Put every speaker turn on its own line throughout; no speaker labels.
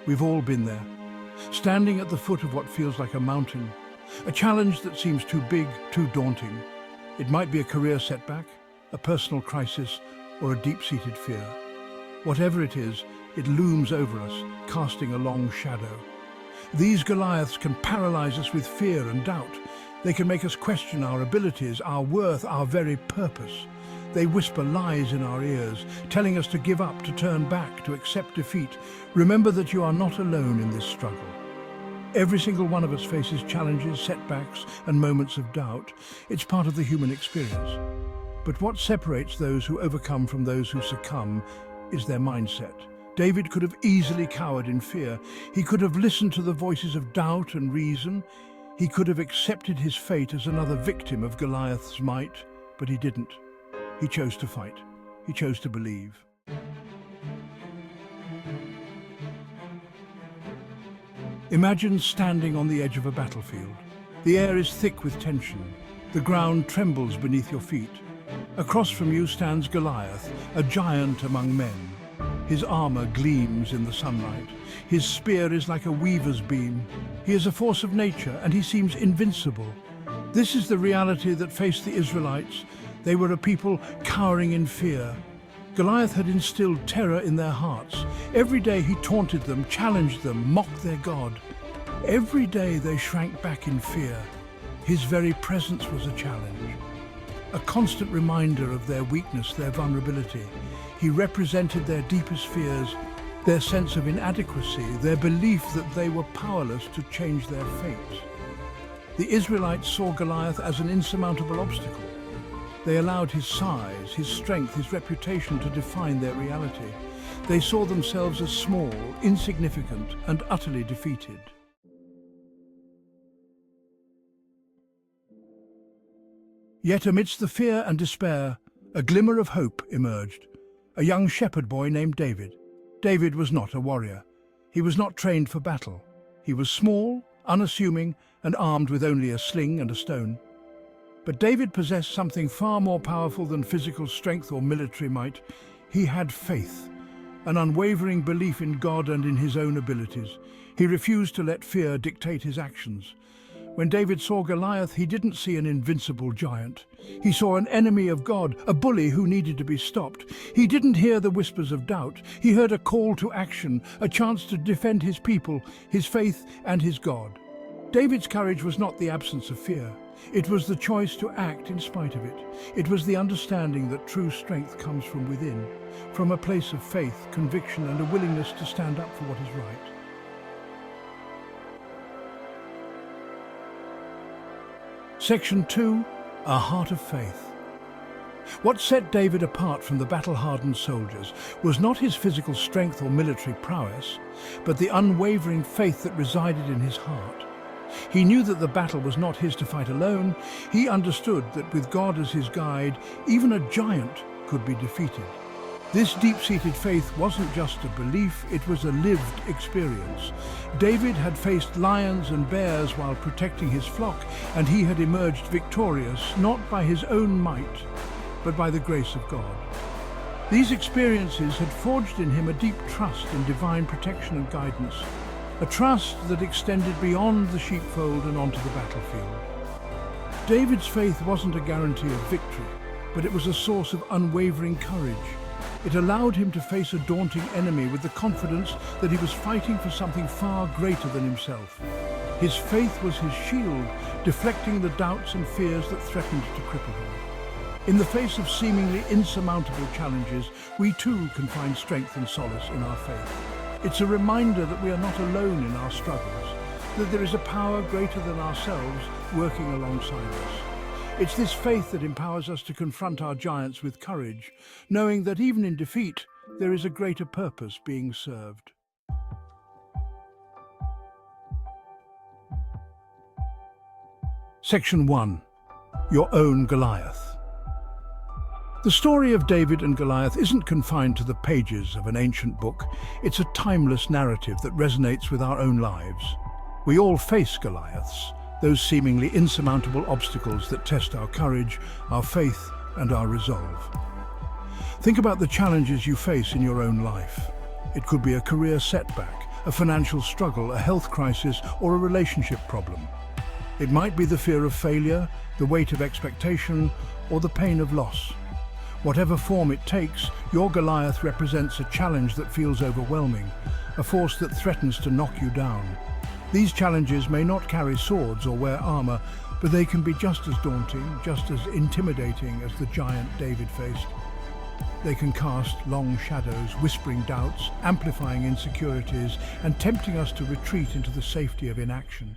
We've all been there, standing at the foot of what feels like a mountain, a challenge that seems too big, too daunting. It might be a career setback, a personal crisis, or a deep-seated fear. Whatever it is, it looms over us, casting a long shadow. These Goliaths can paralyze us with fear and doubt. They can make us question our abilities, our worth, our very purpose. They whisper lies in our ears, telling us to give up, to turn back, to accept defeat. Remember that you are not alone in this struggle. Every single one of us faces challenges, setbacks, and moments of doubt. It's part of the human experience. But what separates those who overcome from those who succumb is their mindset. David could have easily cowered in fear. He could have listened to the voices of doubt and reason. He could have accepted his fate as another victim of Goliath's might, but he didn't. He chose to fight. He chose to believe. Imagine standing on the edge of a battlefield. The air is thick with tension. The ground trembles beneath your feet. Across from you stands Goliath, a giant among men. His armor gleams in the sunlight. His spear is like a weaver's beam. He is a force of nature, and he seems invincible. This is the reality that faced the Israelites. They were a people cowering in fear. Goliath had instilled terror in their hearts. Every day he taunted them, challenged them, mocked their God. Every day they shrank back in fear. His very presence was a challenge, a constant reminder of their weakness, their vulnerability. He represented their deepest fears, their sense of inadequacy, their belief that they were powerless to change their fate. The Israelites saw Goliath as an insurmountable obstacle. They allowed his size, his strength, his reputation to define their reality. They saw themselves as small, insignificant, and utterly defeated. Yet amidst the fear and despair, a glimmer of hope emerged. A young shepherd boy named David. David was not a warrior. He was not trained for battle. He was small, unassuming, and armed with only a sling and a stone. But David possessed something far more powerful than physical strength or military might. He had faith, an unwavering belief in God and in his own abilities. He refused to let fear dictate his actions. When David saw Goliath, he didn't see an invincible giant. He saw an enemy of God, a bully who needed to be stopped. He didn't hear the whispers of doubt. He heard a call to action, a chance to defend his people, his faith, and his God. David's courage was not the absence of fear. It was the choice to act in spite of it. It was the understanding that true strength comes from within, from a place of faith, conviction, and a willingness to stand up for what is right. Section 2, A Heart of Faith. What set David apart from the battle-hardened soldiers was not his physical strength or military prowess, but the unwavering faith that resided in his heart. He knew that the battle was not his to fight alone. He understood that with God as his guide, even a giant could be defeated. This deep-seated faith wasn't just a belief, it was a lived experience. David had faced lions and bears while protecting his flock, and he had emerged victorious, not by his own might, but by the grace of God. These experiences had forged in him a deep trust in divine protection and guidance, a trust that extended beyond the sheepfold and onto the battlefield. David's faith wasn't a guarantee of victory, but it was a source of unwavering courage. It allowed him to face a daunting enemy with the confidence that he was fighting for something far greater than himself. His faith was his shield, deflecting the doubts and fears that threatened to cripple him. In the face of seemingly insurmountable challenges, we too can find strength and solace in our faith. It's a reminder that we are not alone in our struggles, that there is a power greater than ourselves working alongside us. It's this faith that empowers us to confront our giants with courage, knowing that even in defeat, there is a greater purpose being served. Section 1. Your own Goliath. The story of David and Goliath isn't confined to the pages of an ancient book. It's a timeless narrative that resonates with our own lives. We all face Goliaths, those seemingly insurmountable obstacles that test our courage, our faith, and our resolve. Think about the challenges you face in your own life. It could be a career setback, a financial struggle, a health crisis, or a relationship problem. It might be the fear of failure, the weight of expectation, or the pain of loss. Whatever form it takes, your Goliath represents a challenge that feels overwhelming, a force that threatens to knock you down. These challenges may not carry swords or wear armor, but they can be just as daunting, just as intimidating as the giant David faced. They can cast long shadows, whispering doubts, amplifying insecurities, and tempting us to retreat into the safety of inaction.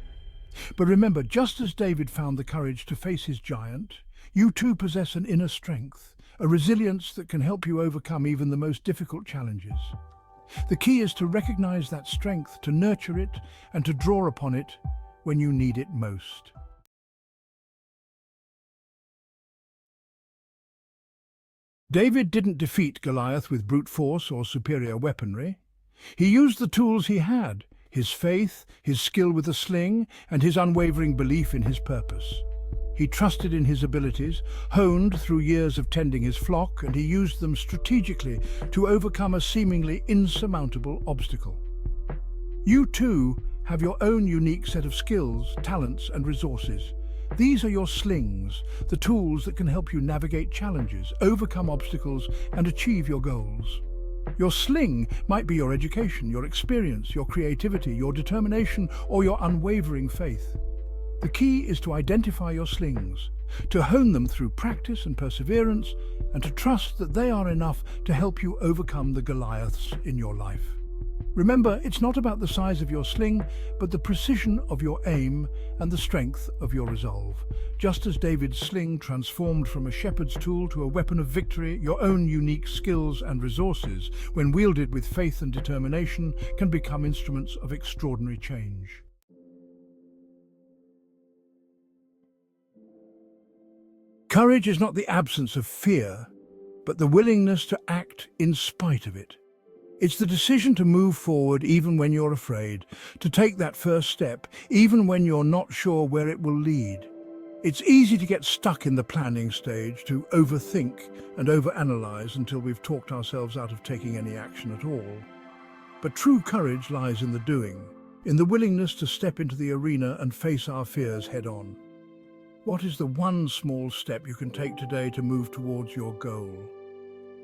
But remember, just as David found the courage to face his giant, you too possess an inner strength, a resilience that can help you overcome even the most difficult challenges. The key is to recognize that strength, to nurture it, and to draw upon it when you need it most. David didn't defeat Goliath with brute force or superior weaponry. He used the tools he had, his faith, his skill with a sling, and his unwavering belief in his purpose. He trusted in his abilities, honed through years of tending his flock, and he used them strategically to overcome a seemingly insurmountable obstacle. You too have your own unique set of skills, talents, and resources. These are your slings, the tools that can help you navigate challenges, overcome obstacles, and achieve your goals. Your sling might be your education, your experience, your creativity, your determination, or your unwavering faith. The key is to identify your slings, to hone them through practice and perseverance, and to trust that they are enough to help you overcome the Goliaths in your life. Remember, it's not about the size of your sling, but the precision of your aim and the strength of your resolve. Just as David's sling transformed from a shepherd's tool to a weapon of victory, your own unique skills and resources, when wielded with faith and determination, can become instruments of extraordinary change. Courage is not the absence of fear, but the willingness to act in spite of it. It's the decision to move forward even when you're afraid, to take that first step, even when you're not sure where it will lead. It's easy to get stuck in the planning stage, to overthink and overanalyze until we've talked ourselves out of taking any action at all. But true courage lies in the doing, in the willingness to step into the arena and face our fears head-on. What is the one small step you can take today to move towards your goal?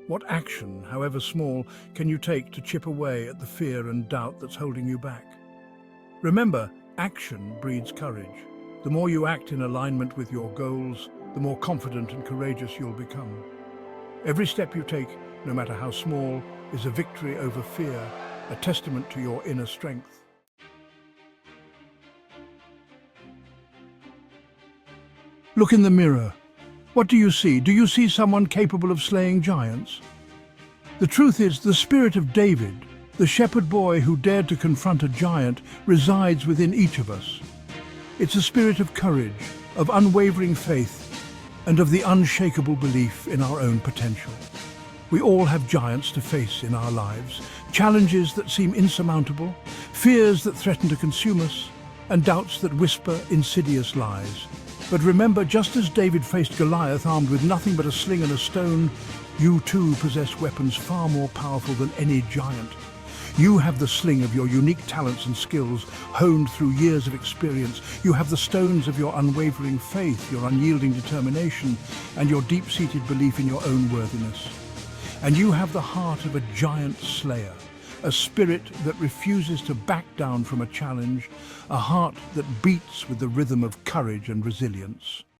What action, however small, can you take to chip away at the fear and doubt that's holding you back? Remember, action breeds courage. The more you act in alignment with your goals, the more confident and courageous you'll become. Every step you take, no matter how small, is a victory over fear, a testament to your inner strength. Look in the mirror. What do you see? Do you see someone capable of slaying giants? The truth is, the spirit of David, the shepherd boy who dared to confront a giant, resides within each of us. It's a spirit of courage, of unwavering faith, and of the unshakable belief in our own potential. We all have giants to face in our lives, challenges that seem insurmountable, fears that threaten to consume us, and doubts that whisper insidious lies. But remember, just as David faced Goliath armed with nothing but a sling and a stone, you too possess weapons far more powerful than any giant. You have the sling of your unique talents and skills, honed through years of experience. You have the stones of your unwavering faith, your unyielding determination, and your deep-seated belief in your own worthiness. And you have the heart of a giant slayer, a spirit that refuses to back down from a challenge, a heart that beats with the rhythm of courage and resilience.